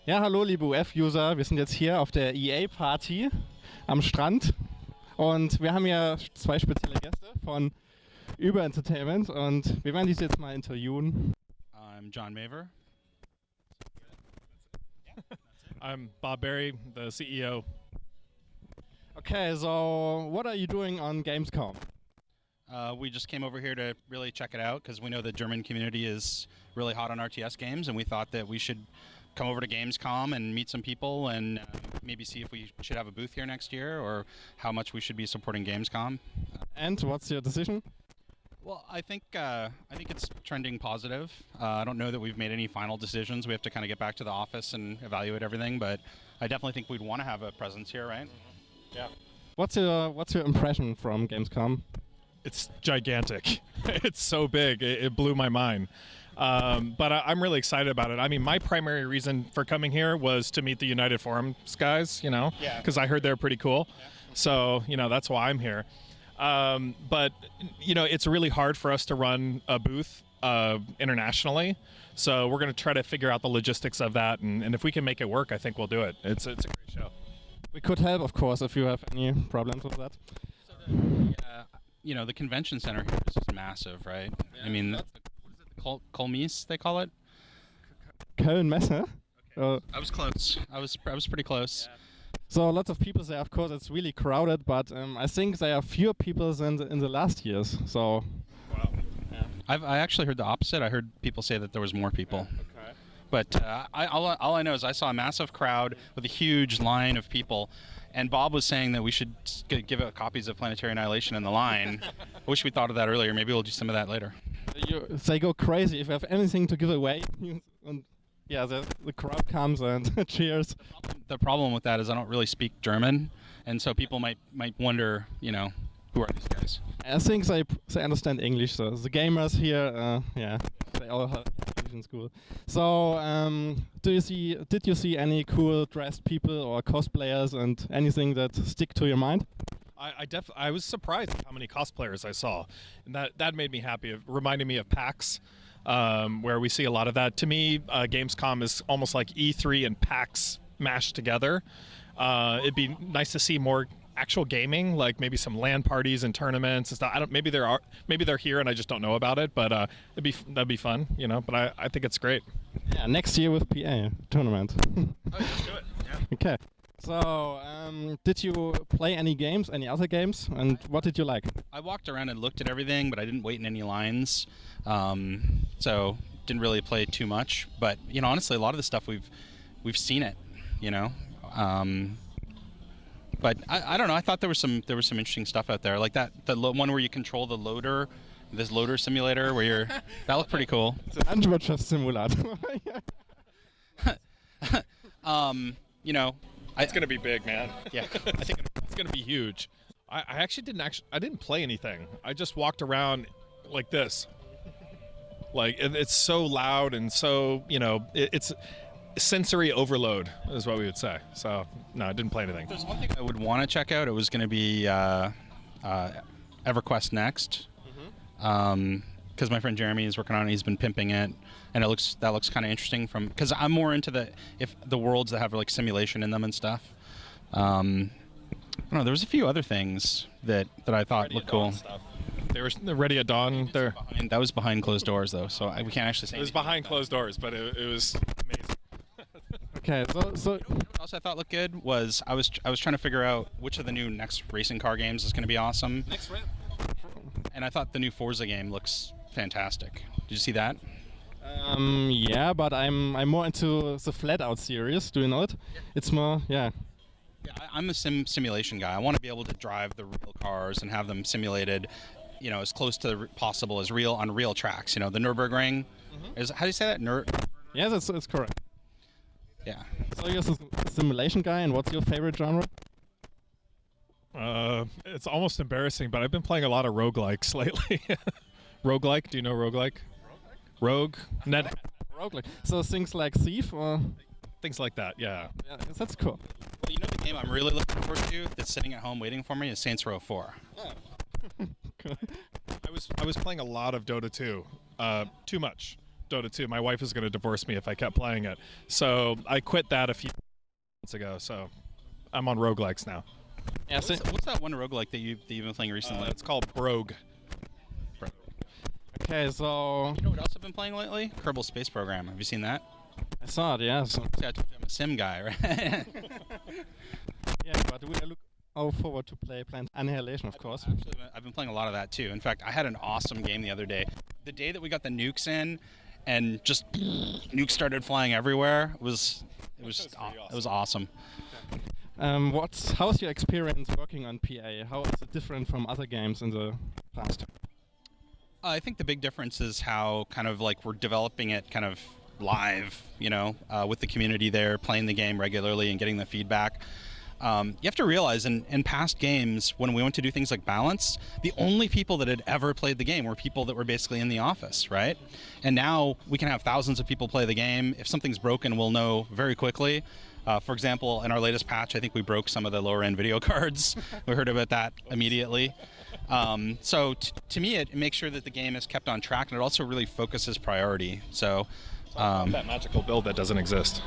Ja, hallo liebe UF-User, wir sind jetzt hier auf der EA-Party am Strand und wir haben hier zwei spezielle Gäste von Uber Entertainment und wir werden diese jetzt mal interviewen. I'm Jon Mavor. I'm Bob Berry, the CEO. Okay, so what are you doing on GamesCom? We just came over here to really check it out because we know the German community is really hot on RTS games, and we thought that we should come over to GamesCom and meet some people and maybe see if we should have a booth here next year or how much we should be supporting GamesCom. And what's your decision? Well, I think it's trending positive. I don't know that we've made any final decisions. We have to kind of get back to the office and evaluate everything, but I definitely think we'd want to have a presence here, right? Yeah. What's your impression from GamesCom? It's gigantic. It's so big. It blew my mind. But I'm really excited about it. I mean, my primary reason for coming here was to meet the United Forums guys, because I heard they're pretty cool. Yeah. So, that's why I'm here. But, it's really hard for us to run a booth internationally. So we're going to try to figure out the logistics of that. And if we can make it work, I think we'll do it. It's a great show. We could help, of course, if you have any problems with that. So the convention center here is just massive, right? Yeah, I mean, what is it, Kolmis, they call it? Köln Messe? Okay. I was close. I was pretty close. Yeah. So lots of people there, of course, it's really crowded, but I think there are fewer people than in the last years, so... Wow. Yeah. I actually heard the opposite. I heard people say that there was more people. Yeah. Okay. But all I know is I saw a massive crowd with a huge line of people, and Bob was saying that we should give out copies of Planetary Annihilation in the line. I wish we thought of that earlier. Maybe we'll do some of that later. They go crazy if you have anything to give away. And yeah, the crowd comes and cheers. The problem with that is I don't really speak German, and so people might wonder, who are these guys? I think they understand English. So the gamers here, yeah, they all have English in school. So, did you see any cool dressed people or cosplayers and anything that stick to your mind? I was surprised at how many cosplayers I saw, and that made me happy. It reminded me of PAX, where we see a lot of that. To me, Gamescom is almost like E3 and PAX mashed together. It'd be nice to see more actual gaming, like maybe some LAN parties and tournaments and stuff. Maybe they're here and I just don't know about it, but that'd be fun, But I think it's great. Yeah, next year with PA tournament. Oh, let's do it. Yeah. Okay. So, did you play any games, any other games, and what did you like? I walked around and looked at everything, but I didn't wait in any lines, so didn't really play too much. But honestly, a lot of the stuff we've seen it, But I don't know. I thought there was some interesting stuff out there, like the one where you control the loader, this loader simulator where that looked pretty cool. It's an Landwirtschaft simulator. It's gonna be big, man. Yeah, I think it's gonna be huge. I didn't play anything. I just walked around like this. Like it's so loud and so it's sensory overload is what we would say. So no, I didn't play anything. There's one thing I would want to check out. It was going to be EverQuest Next, because my friend Jeremy is working on it. He's been pimping it, and that looks kind of interesting. Because I'm more into the worlds that have like simulation in them and stuff. I don't know. There was a few other things that I thought looked cool. They were ready at dawn. That was behind closed doors, though, so we can't actually say. It was behind closed doors, but it was amazing. Okay, so what else I thought looked good was I was trying to figure out which of the new next racing car games is going to be awesome. And I thought the new Forza game looks fantastic. Did you see that? Yeah, but I'm more into the Flat Out series. Do you know it? Yeah. It's more, yeah. Yeah, I'm a simulation guy. I want to be able to drive the real cars and have them simulated, as close to possible as real on real tracks. The Nürburgring. How do you say that? Yeah, that's correct. Yeah. So you're a simulation guy, and what's your favorite genre? It's almost embarrassing, but I've been playing a lot of roguelikes lately. Roguelike? Do you know roguelike? Rogue? Net. Roguelike. So things like Thief or things like that. Yeah. Yeah, that's cool. Well, the game I'm really looking forward to that's sitting at home waiting for me is Saints Row 4. Oh. Cool. I was playing a lot of Dota 2. Too much. Dota 2. My wife is going to divorce me if I kept playing it. So I quit that a few months ago. So I'm on roguelikes now. Yeah. What's that one roguelike that you've been playing recently? It's called Brogue. Okay, so You know what else I've been playing lately? Kerbal Space Program. Have you seen that? I saw it, yeah. So, Yeah, I told you I'm a sim guy, right? yeah, but we look forward to play Planetary Annihilation, of course. Actually, I've been playing a lot of that too. In fact, I had an awesome game the other day. The day that we got the nukes in, and just nukes started flying everywhere. It was awesome. How's your experience working on PA? How is it different from other games in the past? I think the big difference is how kind of like we're developing it kind of live, with the community there, playing the game regularly and getting the feedback. You have to realize in past games, when we went to do things like balance, the only people that had ever played the game were people that were basically in the office, right? And now we can have thousands of people play the game. If something's broken, we'll know very quickly. For example, in our latest patch, I think we broke some of the lower end video cards. We heard about that immediately. So to me, it makes sure that the game is kept on track, and it also really focuses priority. So that magical build that doesn't exist.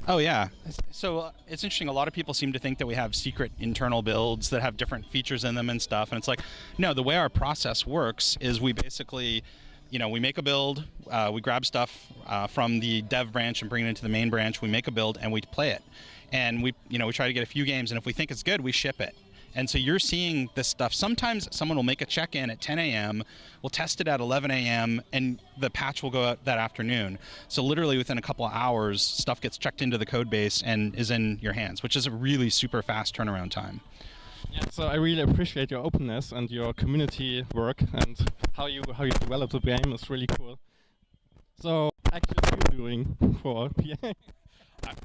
Oh yeah, so it's interesting. A lot of people seem to think that we have secret internal builds that have different features in them and stuff, and it's like, no, the way our process works is we basically, we make a build, we grab stuff from the dev branch and bring it into the main branch, we make a build and we play it. And we try to get a few games, and if we think it's good, we ship it. And so you're seeing this stuff. Sometimes someone will make a check-in at 10 a.m., we'll test it at 11 a.m., and the patch will go out that afternoon. So literally within a couple of hours, stuff gets checked into the code base and is in your hands, which is a really super fast turnaround time. Yeah, so I really appreciate your openness and your community work, and how you develop the game is really cool. So actually, what are you doing for PA?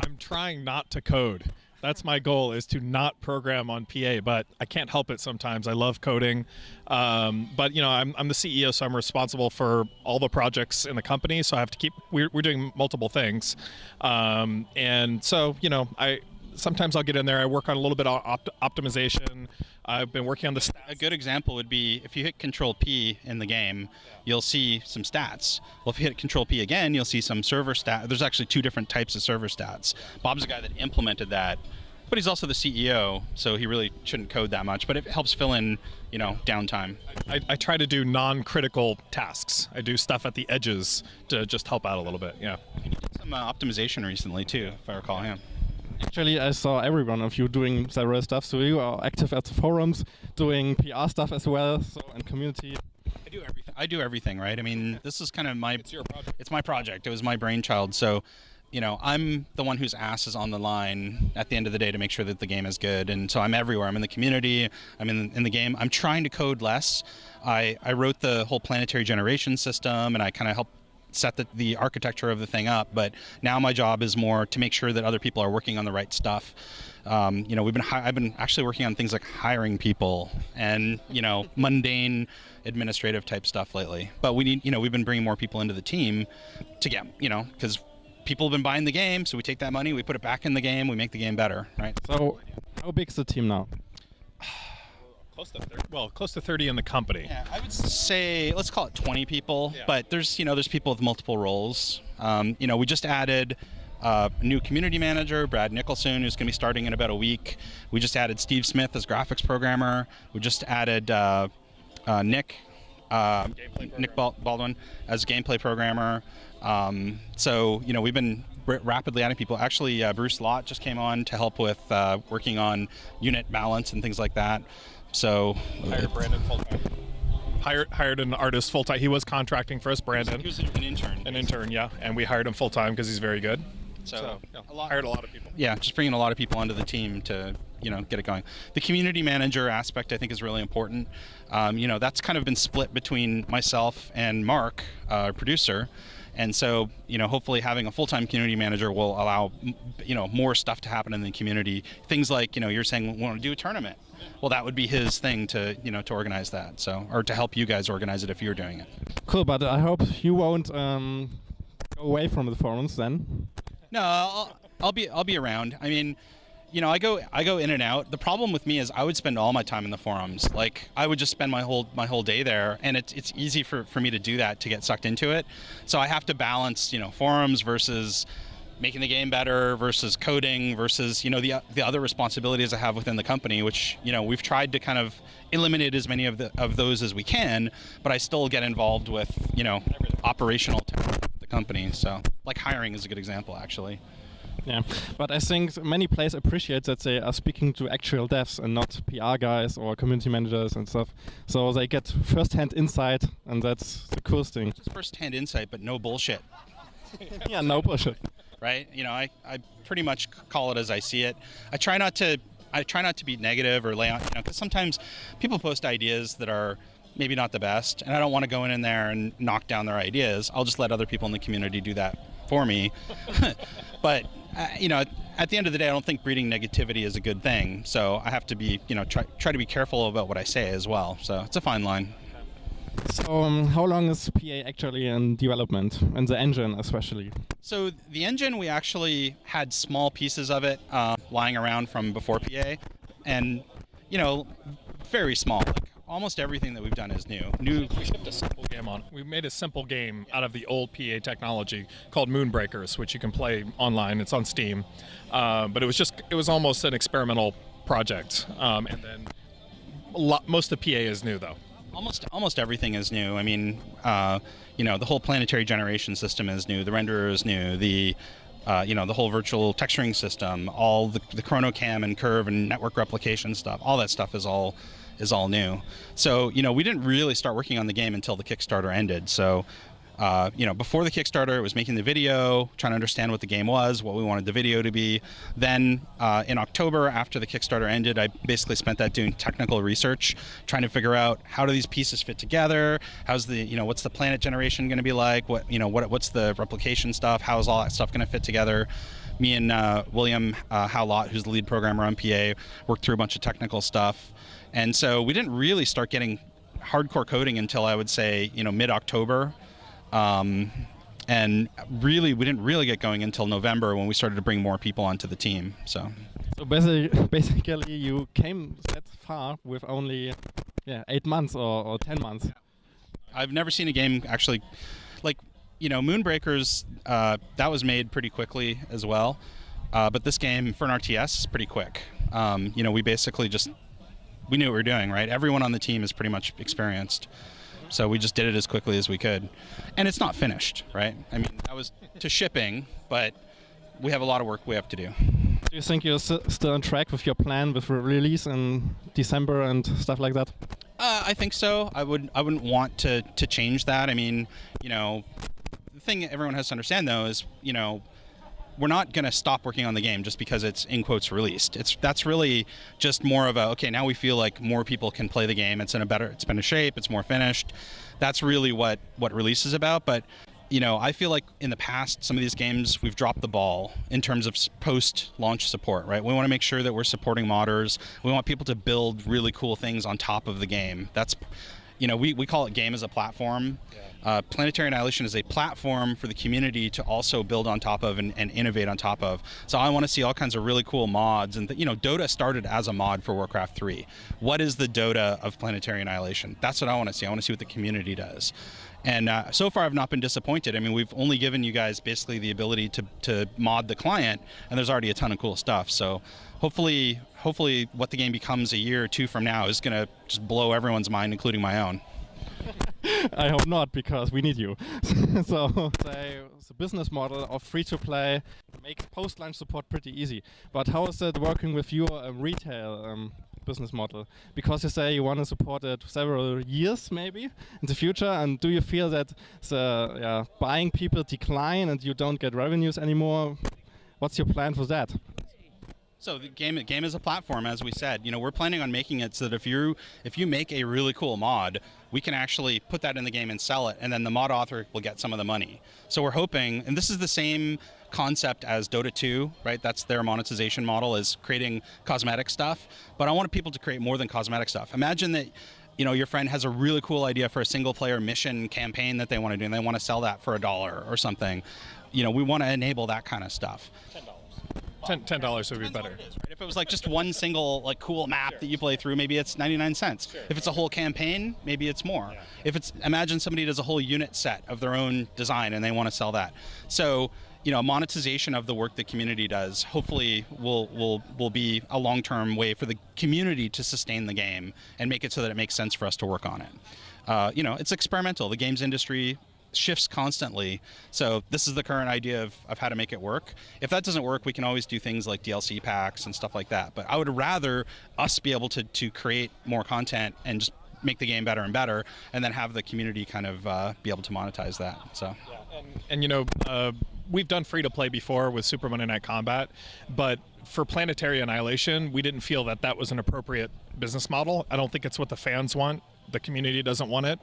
I'm trying not to code. That's my goal, is to not program on PA, but I can't help it sometimes. I love coding. But I'm the CEO, so I'm responsible for all the projects in the company, so I have to keep, we're doing multiple things. And so, sometimes I'll get in there, I work on a little bit of optimization. I've been working on the stats. A good example would be if you hit Control P in the game, you'll see some stats. Well, if you hit Control P again, you'll see some server stats. There's actually two different types of server stats. Bob's the guy that implemented that, but he's also the CEO, so he really shouldn't code that much, but it helps fill in, downtime. I try to do non-critical tasks. I do stuff at the edges to just help out a little bit, yeah. You did some optimization recently too, if I recall, yeah. Actually, I saw every one of you doing several stuff, so you are active at the forums, doing PR stuff as well, and community. I do everything, right? I mean, this is kind of It's your project. It's my project. It was my brainchild, so, I'm the one whose ass is on the line at the end of the day to make sure that the game is good, and so I'm everywhere. I'm in the community, I'm in the game. I'm trying to code less. I wrote the whole planetary generation system, and I kind of helped set the architecture of the thing up, but now my job is more to make sure that other people are working on the right stuff. I've been actually working on things like hiring people and mundane administrative type stuff lately. But we need we've been bringing more people into the team to get because people have been buying the game, so we take that money, we put it back in the game, we make the game better, right? So how big is the team now? Close to 30 in the company. Yeah, I would say let's call it 20 people, yeah. But there's people with multiple roles. We just added a new community manager, Brad Nicholson, who's going to be starting in about a week. We just added Steve Smith as graphics programmer. We just added Nick Baldwin as gameplay programmer. So we've been rapidly adding people. Actually, Bruce Lott just came on to help with working on unit balance and things like that. So hired Brandon full-time. Hired an artist full-time. He was contracting for us, Brandon. He was an intern. An intern, yeah. And we hired him full-time because he's very good. So hired a lot of people. Yeah, just bringing a lot of people onto the team to get it going. The community manager aspect I think is really important. That's kind of been split between myself and Mark, our producer. And so, hopefully having a full-time community manager will allow, more stuff to happen in the community. Things like, you're saying we want to do a tournament. Well, that would be his thing to, to organize that. So, or to help you guys organize it if you're doing it. Cool, but I hope you won't go away from the forums then. No, I'll be around. I mean, I go in and out. The problem with me is I would spend all my time in the forums. Like I would just spend my whole day there, and it's easy for me to do that, to get sucked into it. So I have to balance, forums versus making the game better versus coding versus the other responsibilities I have within the company, which we've tried to kind of eliminate as many of those as we can, but I still get involved with operational tasks of the company. So like hiring is a good example, actually. Yeah, but I think many players appreciate that they are speaking to actual devs and not PR guys or community managers and stuff. So they get first-hand insight, and that's the coolest thing. Just first-hand insight, but no bullshit. Yeah, no bullshit. Right? I pretty much call it as I see it. I try not to be negative or lay on, because sometimes people post ideas that are maybe not the best, and I don't want to go in there and knock down their ideas. I'll just let other people in the community do that for me. But at the end of the day, I don't think breeding negativity is a good thing. So I have to be, try to be careful about what I say as well. So it's a fine line. So how long is PA actually in development, and the engine especially? So the engine, we actually had small pieces of it lying around from before PA, and very small. Like, almost everything that we've done is new. We shipped a simple game on. We made a simple game out of the old PA technology called Moonbreakers, which you can play online. It's on Steam, but it was almost an experimental project. And then most of PA is new though. Almost everything is new. I mean, the whole planetary generation system is new. The renderer is new. The whole virtual texturing system, all the chronocam and curve and network replication stuff, all that stuff is all new. So, we didn't really start working on the game until the Kickstarter ended. So, before the Kickstarter, it was making the video, trying to understand what the game was, what we wanted the video to be. Then in October, after the Kickstarter ended, I basically spent that doing technical research, trying to figure out how do these pieces fit together, how's the, what's the planet generation going to be like, what's the replication stuff, how's all that stuff going to fit together. Me and William Howlott, who's the lead programmer on PA, worked through a bunch of technical stuff. And so we didn't really start getting hardcore coding until I would say, mid-October. And really, we didn't really get going until November when we started to bring more people onto the team. So basically you came that far with only 8 months or 10 months. I've never seen a game actually, like, Moonbreakers, that was made pretty quickly as well. But this game for an RTS is pretty quick. We basically we knew what we were doing, right? Everyone on the team is pretty much experienced. So we just did it as quickly as we could. And it's not finished, right? I mean, that was to shipping, but we have a lot of work we have to do. Do you think you're still on track with your plan with release in December and stuff like that? I think so. I wouldn't want to change that. I mean, the thing everyone has to understand though is, we're not going to stop working on the game just because it's in quotes released. That's really just more of okay, now we feel like more people can play the game. It's been in shape, it's more finished. That's really what release is about. But I feel like in the past, some of these games we've dropped the ball in terms of post-launch support, right? We want to make sure that we're supporting modders. We want people to build really cool things on top of the game. That's we call it game as a platform. Planetary Annihilation is a platform for the community to also build on top of and innovate on top of. So I want to see all kinds of really cool mods. And Dota started as a mod for Warcraft 3. What is the Dota of Planetary Annihilation? That's what I want to see. I want to see what the community does. And so far, I've not been disappointed. I mean, we've only given you guys basically the ability to mod the client, and there's already a ton of cool stuff. So hopefully what the game becomes a year or two from now is going to just blow everyone's mind, including my own. I hope not, because we need you. So the business model of free-to-play make post-launch support pretty easy. But how is it working with your retail business model? Because you say you want to support it several years maybe in the future, and do you feel that the buying people decline and you don't get revenues anymore? What's your plan for that? So the game is a platform, as we said. We're planning on making it so that if you make a really cool mod, we can actually put that in the game and sell it, and then the mod author will get some of the money. So we're hoping, and this is the same concept as Dota 2, right? That's their monetization model, is creating cosmetic stuff. But I want people to create more than cosmetic stuff. Imagine that your friend has a really cool idea for a single-player mission campaign that they want to do, and they want to sell that for $1 or something. We want to enable that kind of stuff. $10 would be better. If it was like just one single like cool map that you play through, maybe it's 99 cents. If it's a whole campaign, maybe it's more. If it's, imagine somebody does a whole unit set of their own design and they want to sell that. So, you know, monetization of the work the community does hopefully will be a long-term way for the community to sustain the game and make it so that it makes sense for us to work on it. You know, it's experimental. The games industry shifts constantly, so this is the current idea of how to make it work. If that doesn't work, we can always do things like DLC packs and stuff like that, but I would rather us be able to create more content and just make the game better and better, and then have the community kind of be able to monetize that. So and you know, we've done free-to-play before with Super Monday Night Combat, but for Planetary Annihilation, we didn't feel that that was an appropriate business model. I don't think it's what the fans want. The community doesn't want it.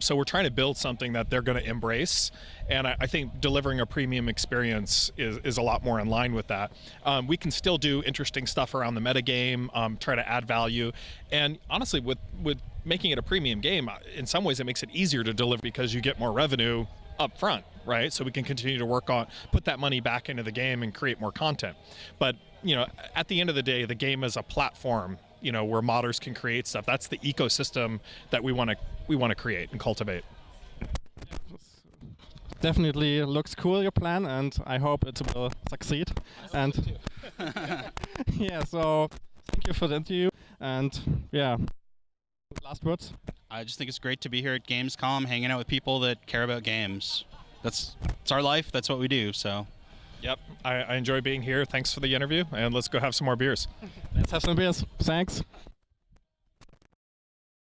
So we're trying to build something that they're going to embrace. And I think delivering a premium experience is a lot more in line with that. We can still do interesting stuff around the metagame, try to add value. And honestly, with making it a premium game, in some ways it makes it easier to deliver because you get more revenue up front, right? So we can continue to work on, put that money back into the game and create more content. But, you know, at the end of the day, the game is a platform, you know, where modders can create stuff. That's the ecosystem that we want to create and cultivate. Definitely looks cool, your plan, and I hope it will succeed. And yeah, so thank you for the interview. And yeah, last words. I just think it's great to be here at GamesCom, hanging out with people that care about games. It's our life. That's what we do. So. Yep, I enjoy being here. Thanks for the interview, and let's go have some more beers. Let's have some beers. Thanks.